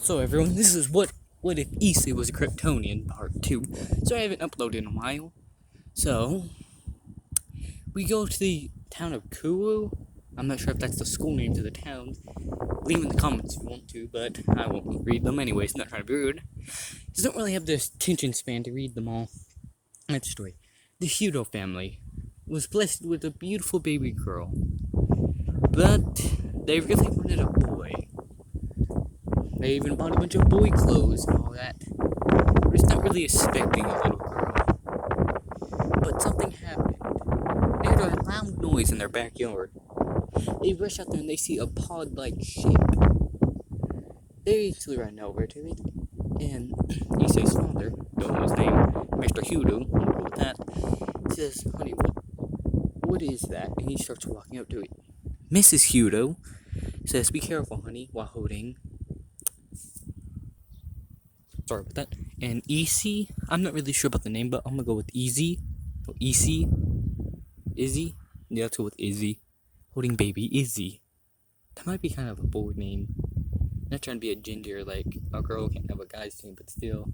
So everyone, this is what if issei was a kryptonian part 2. So I haven't uploaded in a while. So we go to the town of Kuru. I'm not sure if that's the school name to the town. Leave in the comments if you want to, but I won't read them anyways, not trying to be rude. Just don't really have the attention span to read them all. Next story. The Hudo family was blessed with a beautiful baby girl. But they really wanted a boy. They even bought a bunch of boy clothes and all that. We're just not really expecting a little girl. But something happened. They heard a loud noise in their backyard. They rush out there and they see a pod-like shape. They easily ran over to it, and Issei's father, don't know his name, Mr. Hudo, we'll go with that, says, "Honey, what is that?" And he starts walking up to it. Mrs. Hudo says, "Be careful, honey," while holding. Sorry about that. And Issei, I'm not really sure about the name, but I'm gonna go with Easy. Or Issei. Izzy? Yeah, let's go with Izzy. Holding baby Izzy. That might be kind of a bold name. Not trying to be a gender, like a girl can't have a guy's name, but still.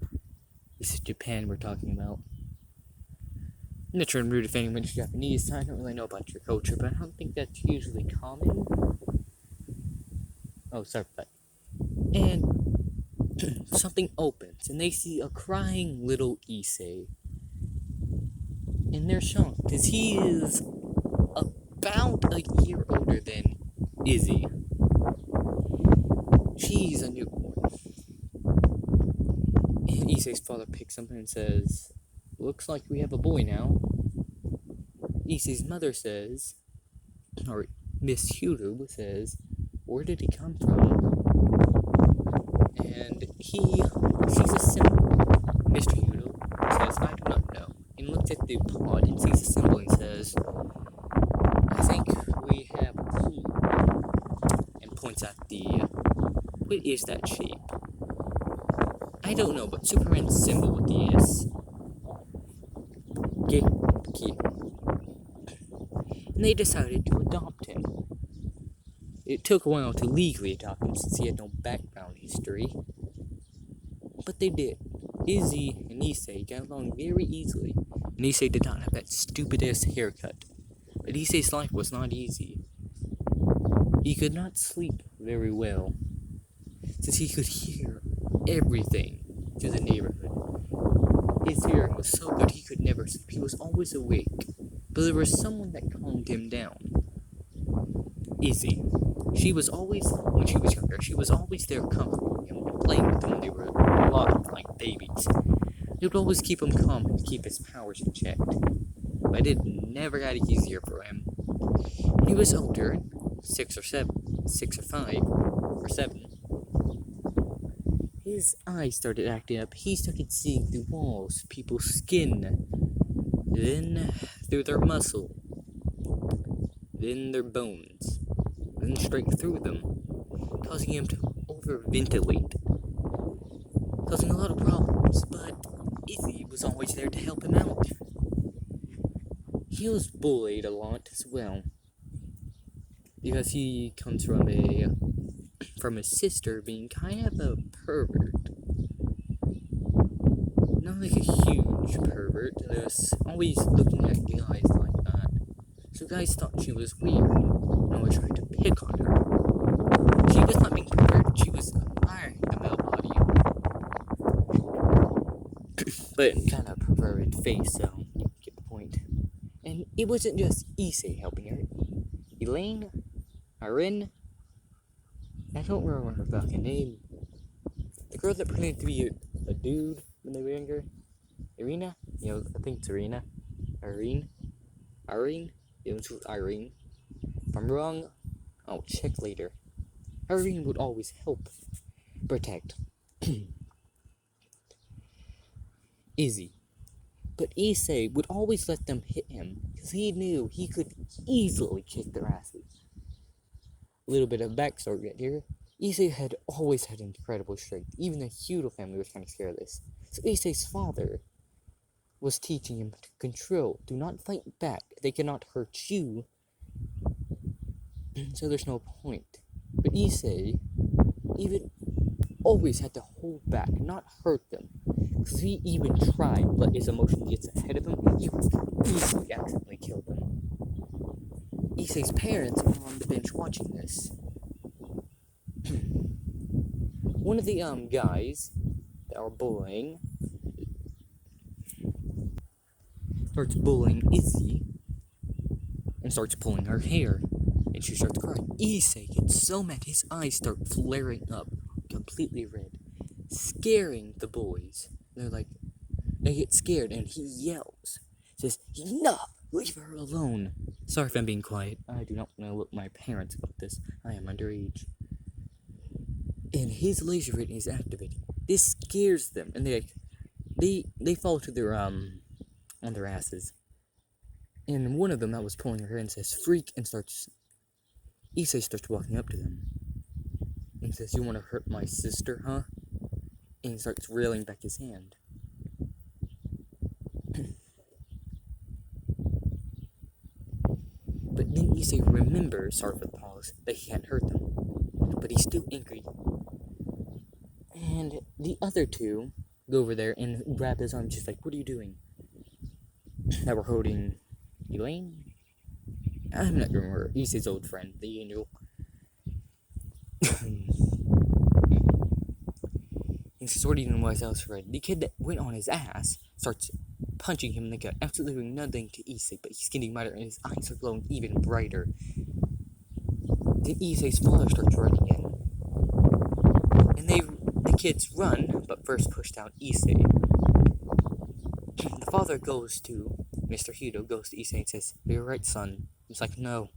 This is Japan we're talking about. I'm not trying to be rude if anyone's Japanese, so I don't really know about your culture, but I don't think that's usually common. Oh, sorry about that. And something opens, and they see a crying little Issei. And they're shocked, because he is about a year older than Izzy. She's a newborn. And Issei's father picks him and says, "Looks like we have a boy now." Issei's mother says, or Miss Hudo says, "Where did he come from?" And he sees a symbol. Mr. Hudo says, "I do not know." And looks at the pod and sees a symbol and says, "I think we have a key." And points at what is that shape? I don't know, but Superman's symbol with the S. Key. And they decided to adopt him. It took a while to legally adopt him since he had no background history. But they did. Izzy and Issei got along very easily, and Issei did not have that stupid-ass haircut. But Issei's life was not easy. He could not sleep very well, since he could hear everything through the neighborhood. His hearing was so good he could never sleep. He was always awake, but there was someone that calmed him down. Izzy. She was always, when she was younger, she was always there comforting him and playing with him when they were a lot like babies. It would always keep him calm and keep his powers in check. But it never got easier for him. When he was older, 6 or 5 or 7, his eyes started acting up. He started seeing through walls, people's skin, then through their muscle, then their bones, then straight through them, causing him to overventilate, causing a lot of problems, but Izzy was always there to help him out. He was bullied a lot as well, because he comes from his sister being kind of a pervert. Not like a huge pervert, just always looking at guys like that. So guys thought she was weird, and always tried to pick on her. She was not being pervert, she was admiring the male body. But kind of perverted face, so you get the point. And it wasn't just Issei helping her. Elaine? Irene? I don't remember her fucking name. The girl that pretended to be a dude when they were younger. Irina? I think it's Irina. Irene? It was Irene. If I'm wrong, I'll check later. Irene would always help protect Izzy. But Issei would always let them hit him, because he knew he could easily kick their asses. A little bit of backstory right here. Issei had always had incredible strength. Even the Hudo family was kind of scared of this. So Issei's father was teaching him to control. Do not fight back. They cannot hurt you. So there's no point. But Issei, even always had to hold back, not hurt them. Because if he even tried, but his emotion gets ahead of him, he would easily accidentally kill them. Issei's parents are on the bench watching this. One of the guys that are bullying starts bullying Izzy and starts pulling her hair, and she starts crying. Issei gets so mad his eyes start flaring up, completely red, scaring the boys. They get scared, and he yells, says, "Enough! Leave her alone!" Sorry if I'm being quiet. I do not want to look my parents about this. I am underage. And his laser vision is activated. This scares them, and they fall to their on their asses. And one of them that was pulling her hair and says, "Freak!" and Issei starts walking up to them and says, "You want to hurt my sister, huh?" And he starts reeling back his hand. But then Issei remembers, sorry for the pause, that he can't hurt them. But he's still angry. And the other two go over there and grab his arm, just like, "What are you doing?" That we're holding Elaine? I'm not gonna remember. Issei's old friend, the angel. And sort of even was else red. The kid that went on his ass starts punching him in the gut, absolutely doing nothing to Issei, but he's getting madder and his eyes are glowing even brighter. Then Issei's father starts running in. And the kids run, but first push down Issei. The father goes to Mr. Hito, goes to Issei and says, "You're right, son." He's like, "No.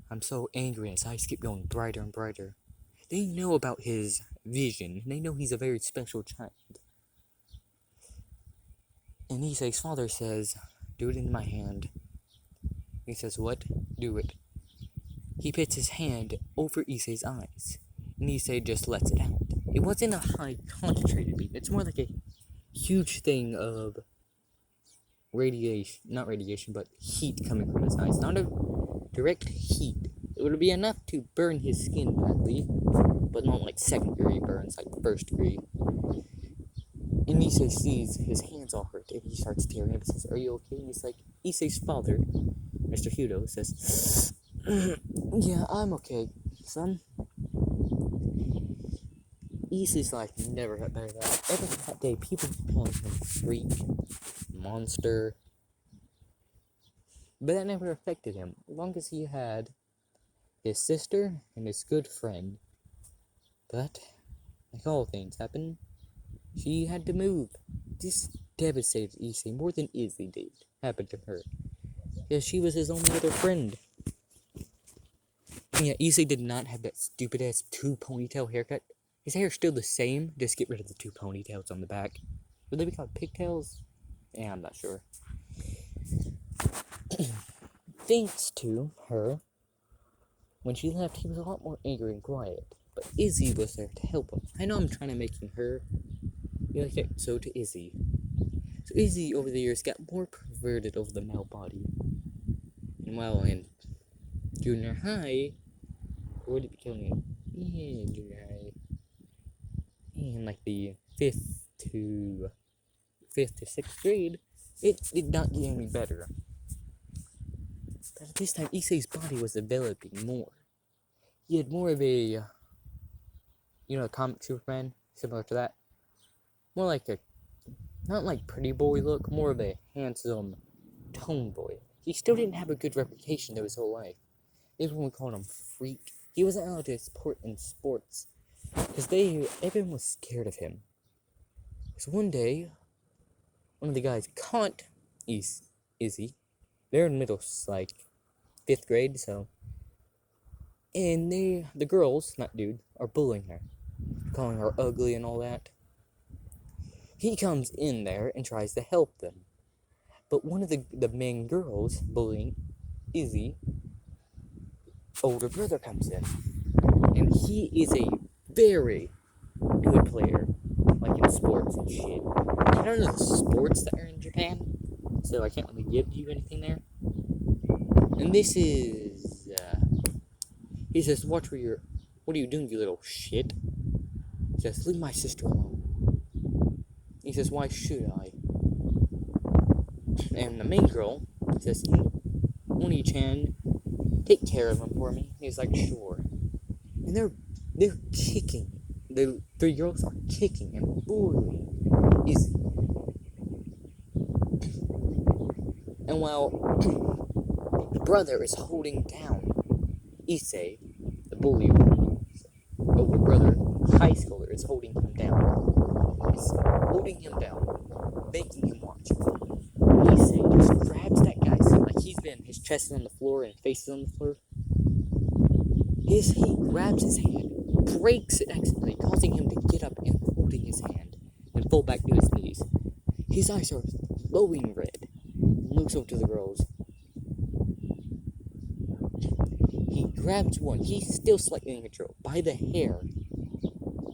I'm so angry," and his eyes keep going brighter and brighter. They know about his vision. They know he's a very special child. And Issei's father says, "Do it in my hand." He says, "What?" "Do it." He puts his hand over Issei's eyes, and Issei just lets it out. It wasn't a high concentrated beam. It's more like a huge thing of not radiation, but heat coming from his eyes. Not a direct heat. It would be enough to burn his skin badly, but not like second degree burns, like first degree. And Issei sees his hands all hurt, and he starts tearing up and says, "Are you okay?" And he's like, Issei's father, Mr. Hito, says, "Yeah, I'm okay, son." Issei's life never got better than that. Ever since that day, people keep calling him freak, monster. But that never affected him, as long as he had his sister and his good friend. But, like all things happen, she had to move. This devastated Issei more than Izzy did happened to her, because she was his only other friend. And yeah, Issei did not have that stupid ass 2 ponytail haircut. His hair's still the same, just get rid of the 2 ponytails on the back. Would they be called pigtails? Yeah, I'm not sure. Thanks to her, when she left, he was a lot more angry and quiet. But Izzy was there to help him. I know I'm trying to make her be like it, so to Izzy. So Izzy, over the years, got more perverted over the male body. And while in junior high, or would it be killing in junior high? In like the 5th to 6th grade, it did not get any better. But at this time, Issei's body was developing more. He had more of a, comic Superman, similar to that. More like not like pretty boy look, more of a handsome tomboy. He still didn't have a good reputation through his whole life. Everyone called him freak. He wasn't allowed to support in sports, because everyone was scared of him. So one day, one of the guys caught Izzy. They're in middle, like 5th grade, so. And the girls, not dude, are bullying her, calling her ugly and all that. He comes in there and tries to help them. But one of the main girls bullying Izzy, older brother comes in. And he is a very good player, like in sports and shit. I don't know the sports that are in Japan, so I can't really give you anything there. And this is, he says, what are you doing, you little shit? He says, leave my sister alone. He says, why should I? And the main girl says, Oni-chan, take care of him for me. He's like, sure. And they're kicking. The three girls are kicking and bullying Izzy. And while the brother is holding down issei, the bully older brother, high schooler, is holding him down. Is holding him down, making him watch. Issei just grabs that guy's like his chest is on the floor and face is on the floor. He grabs his hand, breaks it accidentally, causing him to get up and holding his hand and fall back to his knees. His eyes are glowing red. He looks over to the girls. He grabs one, he's still slightly in control, by the hair,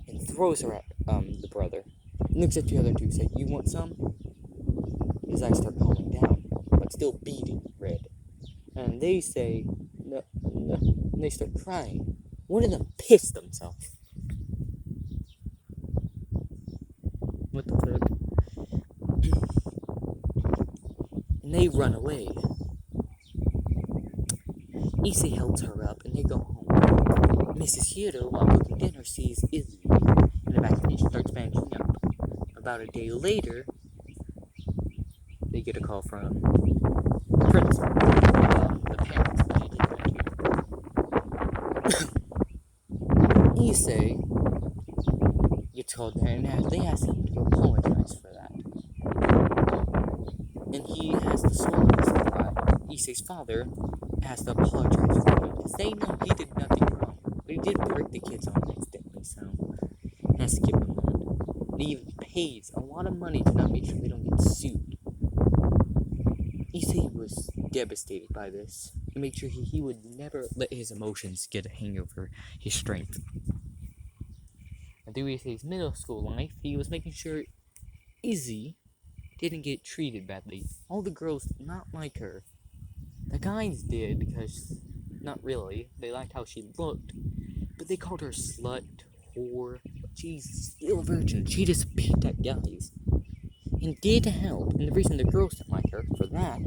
and throws her at the brother. Looks at the other two, say, you want some? His eyes start calming down, but still beating red. And they say, no, and they start crying. One of them pissed themselves. What the fuck? And they run away. Issei helps her up and they go home. Mrs. Hiro, while cooking dinner, sees Izzy in the back and she starts banking up. About a day later, they get a call from the principal, the parents that she did that to. Issei gets called there and they ask him to apologize for that. And he has to swallow this. Issei's father has to apologize for him because they know he did nothing wrong. But he did break the kids on accidentally, so he has to give them that. And he even pays a lot of money to not make sure they don't get sued. Issei was devastated by this. To make sure he would never let his emotions get a hang over his strength. And through Issei's middle school life, he was making sure Izzy didn't get treated badly. All the girls did not like her. The guys did because, not really, they liked how she looked, but they called her slut, whore, but she's still a virgin. She just picked at guys. And did help, and the reason the girls didn't like her for that,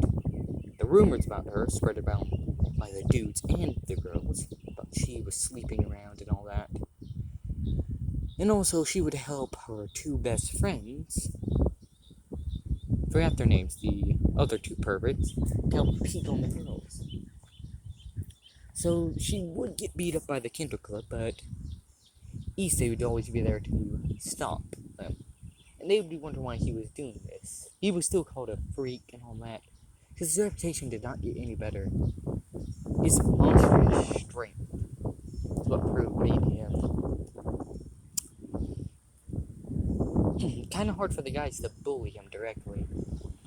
the rumors about her spread about by the dudes and the girls, but she was sleeping around and all that. And also, she would help her two best friends, forgot their names, the other two perverts, to help peek on the girls. So she would get beat up by the Kendo Club, but Issei would always be there to stop them. And they would be wondering why he was doing this. He was still called a freak and all that, because his reputation did not get any better. His monstrous strength is what made him. Kind of hard for the guys to bully him directly.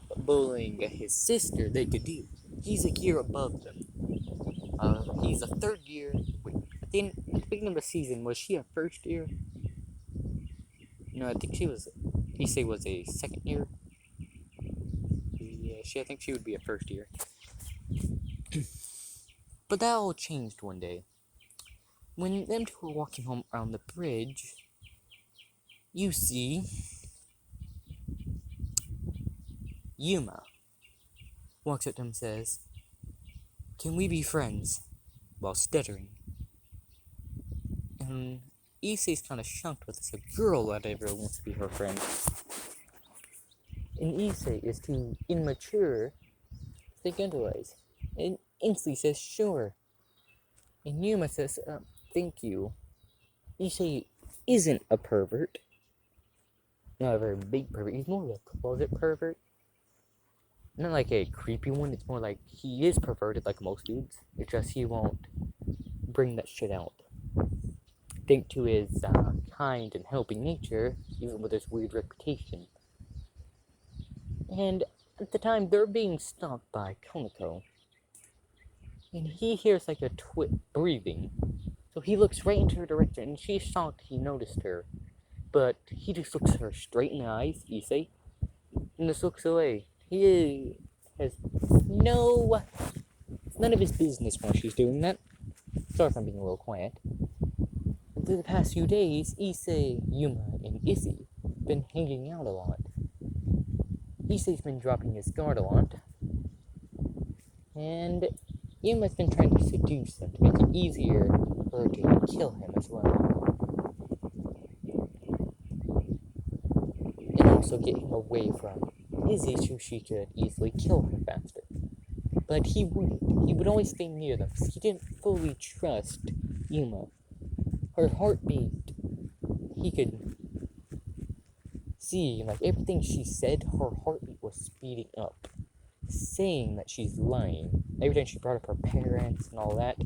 But bullying his sister, they could do. He's a year above them. He's a third year. Wait, at the beginning of the season, was she a first year? No, I think Issei was a second year. Yeah, I think she would be a first year. But that all changed one day. When them two were walking home around the bridge, you see Yuma walks up to him and says, "Can we be friends?" while stuttering. And Issei's kind of shocked with this. A girl that ever wants to be her friend. And Issei is too immature to think otherwise. And instantly says, "Sure." And Yuma says, "Thank you." Issei isn't a pervert. Not a very big pervert. He's more of a closet pervert. Not like a creepy one. It's more like he is perverted like most dudes. It's just he won't bring that shit out. Thanks to his kind and helping nature, even with his weird reputation. And at the time, they're being stalked by Konako. And he hears like a breathing. So he looks right into her direction, and she's shocked he noticed her. But he just looks her straight in the eyes, Issei, and just looks away. He has none of his business while she's doing that. Sorry if I'm being a little quiet. For the past few days, Issei, Yuma, and Izzy been hanging out a lot. Issei's been dropping his guard a lot, and Yuma's been trying to seduce him to make it easier for her to kill him as well. And also get him away from Izzy so she could easily kill her faster. But he wouldn't. He would always stay near them because he didn't fully trust Yuma. Her heartbeat, he could see, like, everything she said, her heartbeat was speeding up, saying that she's lying. Every time she brought up her parents and all that,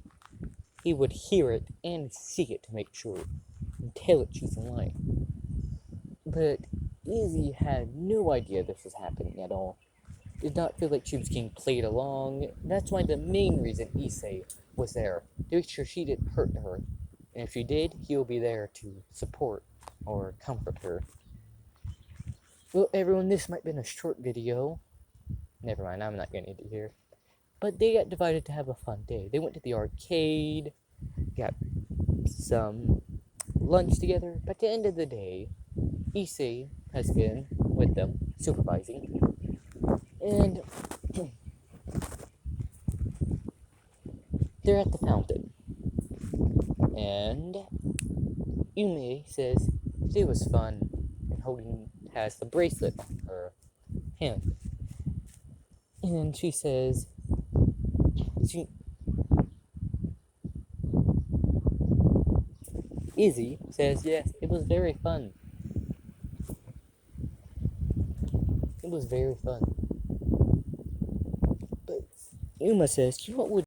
he would hear it and see it to make sure and tell it she's lying. But Izzy had no idea this was happening at all. Did not feel like she was getting played along. That's why the main reason Issei was there, to make sure she didn't hurt her. And if she did, he'll be there to support or comfort her. Well, everyone, this might have been a short video. Never mind, I'm not going to end it here. But they got divided to have a fun day. They went to the arcade, got some lunch together. But at the end of the day, Issei has been with them, supervising. And they're at the fountain. And Yume says it was fun, and has the bracelet on her hand. And she says, Izzy says, yes, it was very fun. It was very fun. But Yuma says, you know what would